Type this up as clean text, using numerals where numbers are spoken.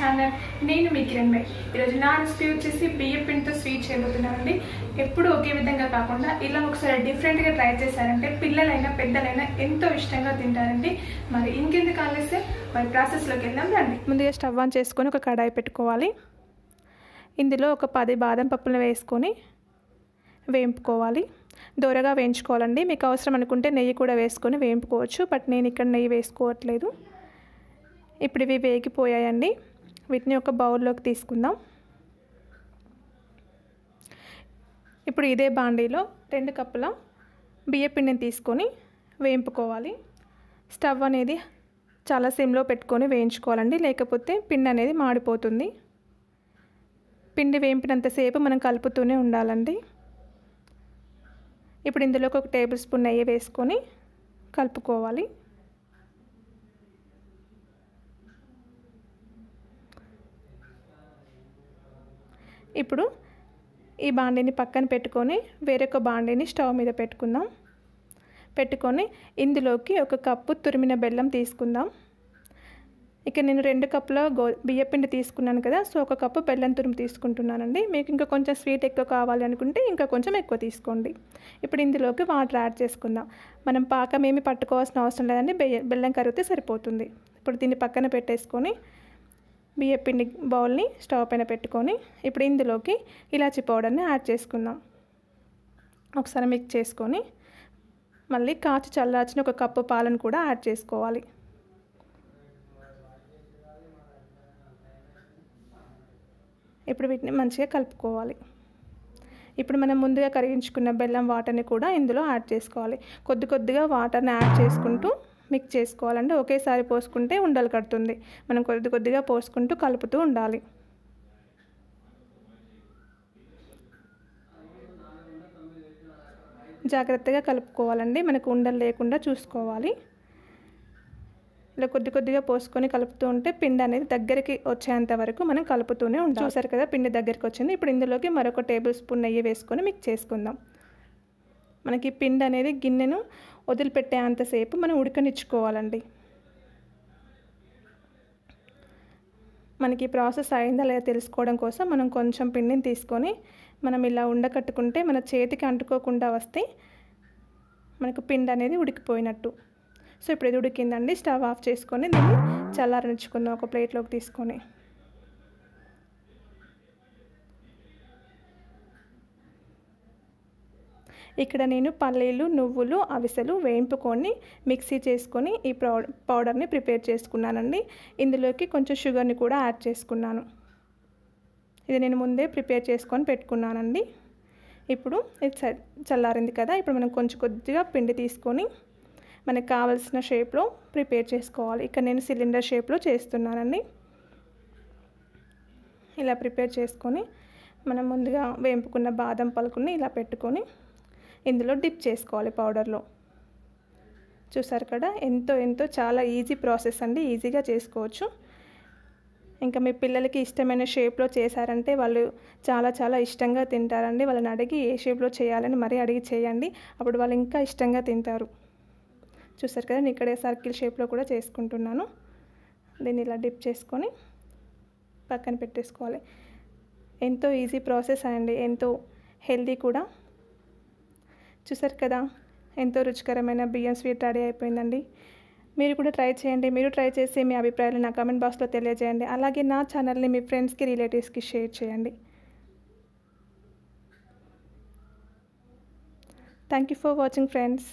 Channel. నేను మీ కిరణ్మై. ఈరోజు నా రెసిపీ వచ్చేసి బియ్యం పిండితో స్వీట్ చేయబోతున్నానండి. ఎప్పుడు ఒకే విధంగా కాకుండా ఇలా ఒకసారి డిఫరెంట్గా ట్రై చేశారంటే పిల్లలైనా పెద్దలైనా ఎంతో ఇష్టంగా తింటారండి. మరి ఇంకెందుకు ఆలస్యం, మరి ప్రాసెస్లోకి వెళ్దాం రండి. ముందుగా స్టవ్ ఆన్ చేసుకొని ఒక కడాయి పెట్టుకోవాలి. ఇందులో ఒక 10 బాదం పప్పులు వేసుకొని వేయించుకోవాలి. దోరగా వేయించుకోవాలండి. మీకు అవసరం అనుకుంటే నెయ్యి కూడా వేసుకొని వేయించుకోవచ్చు, బట్ నేను ఇక్కడ నెయ్యి వేసుకోవట్లేదు. ఇప్పుడు ఇవి వేగిపోయాయండి. వీటిని ఒక బౌల్లోకి తీసుకుందాం. ఇప్పుడు ఇదే బాండీలో 2 కప్పుల బియ్య పిండిని తీసుకొని వేయించుకోవాలి. స్టవ్ అనేది చాలా సిమ్లో పెట్టుకొని వేయించుకోవాలండి, లేకపోతే పిండి అనేది మాడిపోతుంది. పిండి వేయింపినంతసేపు మనం కలుపుతూనే ఉండాలండి. ఇప్పుడు ఇందులోకి ఒక టేబుల్ స్పూన్ నెయ్యి వేసుకొని కలుపుకోవాలి. ఇప్పుడు ఈ బాండీని పక్కన పెట్టుకొని వేరొక బాండీని స్టవ్ మీద పెట్టుకొని ఇందులోకి 1 కప్పు తురిమిన బెల్లం తీసుకుందాం. ఇక నేను 2 కప్పుల బియ్యపిండి తీసుకున్నాను కదా, సో 1 కప్పు బెల్లం తురుము తీసుకుంటున్నానండి. మీకు ఇంకా కొంచెం స్వీట్ ఎక్కువ కావాలి అనుకుంటే ఇంకా కొంచెం ఎక్కువ తీసుకోండి. ఇప్పుడు ఇందులోకి వాటర్ యాడ్ చేసుకుందాం. మనం పాకం ఏమి పట్టుకోవాల్సిన అవసరం లేదండి, బెల్లం కరిగితే సరిపోతుంది. ఇప్పుడు దీన్ని పక్కన పెట్టేసుకొని బియ్యపిండి బౌల్ని స్టవ్ పైన పెట్టుకొని ఇప్పుడు ఇందులోకి ఇలాచీ పౌడర్ని యాడ్ చేసుకుందాం. ఒకసారి మిక్స్ చేసుకొని మళ్ళీ కాచి చల్లార్చిన 1 కప్పు పాలను కూడా యాడ్ చేసుకోవాలి. ఇప్పుడు వీటిని మంచిగా కలుపుకోవాలి. ఇప్పుడు మనం ముందుగా కరిగించుకున్న బెల్లం వాటర్ని కూడా ఇందులో యాడ్ చేసుకోవాలి. కొద్దిగా వాటర్ని యాడ్ చేసుకుంటూ మిక్స్ చేసుకోవాలండి. ఒకేసారి పోసుకుంటే ఉండలు కడుతుంది. మనం కొద్దిగా పోసుకుంటూ కలుపుతూ ఉండాలి. జాగ్రత్తగా కలుపుకోవాలండి, మనకు ఉండలు లేకుండా చూసుకోవాలి. ఇలా కొద్దిగా పోసుకొని కలుపుతూ ఉంటే పిండి అనేది దగ్గరికి వచ్చేంత వరకు మనం కలుపుతూనే ఉండాలి. చూసారు కదా, పిండి దగ్గరికి వచ్చింది. ఇప్పుడు ఇందులోకి మరొక టేబుల్ స్పూన్ నెయ్యి వేసుకొని మిక్స్ చేసుకుందాం. మనకి పిండి అనేది గిన్నెను వదిలిపెట్టేంతసేపు మనం ఉడకనిచ్చుకోవాలండి. మనకి ప్రాసెస్ అయిందా లేదా తెలుసుకోవడం కోసం మనం కొంచెం పిండిని తీసుకొని మనం ఇలా ఉండకట్టుకుంటే మన చేతికి అంటుకోకుండా వస్తే మనకు పిండి అనేది ఉడికిపోయినట్టు. సో ఇప్పుడు ఇది ఉడికిందండి. స్టవ్ ఆఫ్ చేసుకొని దీన్ని చల్లారనిచ్చుకుందాం ఒక ప్లేట్లోకి తీసుకొని. ఇక్కడ నేను పల్లీలు, నువ్వులు, అవిసెలు వేయింపుకొని మిక్సీ చేసుకొని ఈ పౌడర్ని ప్రిపేర్ చేసుకున్నానండి. ఇందులోకి కొంచెం షుగర్ని కూడా యాడ్ చేసుకున్నాను. ఇది నేను ముందే ప్రిపేర్ చేసుకొని పెట్టుకున్నానండి. ఇప్పుడు ఇది చల్లారింది కదా, ఇప్పుడు మనం కొద్దిగా పిండి తీసుకొని మనకు కావాల్సిన షేప్లో ప్రిపేర్ చేసుకోవాలి. ఇక్కడ నేను సిలిండర్ షేప్లో చేస్తున్నానండి. ఇలా ప్రిపేర్ చేసుకొని మనం ముందుగా వేయింపుకున్న బాదం పలుకుని ఇలా పెట్టుకొని ఇందులో డిప్ చేసుకోవాలి పౌడర్లో. చూసారు కదా, ఎంతో చాలా ఈజీ ప్రాసెస్ అండి, ఈజీగా చేసుకోవచ్చు. ఇంకా మీ పిల్లలకి ఇష్టమైన షేప్లో చేశారంటే వాళ్ళు చాలా ఇష్టంగా తింటారండి. వాళ్ళని అడిగి ఏ షేప్లో చేయాలని మరీ అడిగి చేయండి, అప్పుడు వాళ్ళు ఇంకా ఇష్టంగా తింటారు. చూసారు కదా, నేను ఇక్కడ సర్కిల్ షేప్లో కూడా చేసుకుంటున్నాను. దీన్ని ఇలా డిప్ చేసుకొని పక్కన పెట్టేసుకోవాలి. ఎంతో ఈజీ ప్రాసెస్ అండి, ఎంతో హెల్దీ కూడా. చూసారు కదా, ఎంతో రుచికరమైన బియ్యం స్వీట్ రెడీ అయిపోయిందండి. మీరు కూడా ట్రై చేయండి. మీరు ట్రై చేసి మీ అభిప్రాయాలు నా కామెంట్ బాక్స్లో తెలియజేయండి. అలాగే నా ఛానల్ని మీ ఫ్రెండ్స్కి, రిలేటివ్స్కి షేర్ చేయండి. Thank you for watching friends.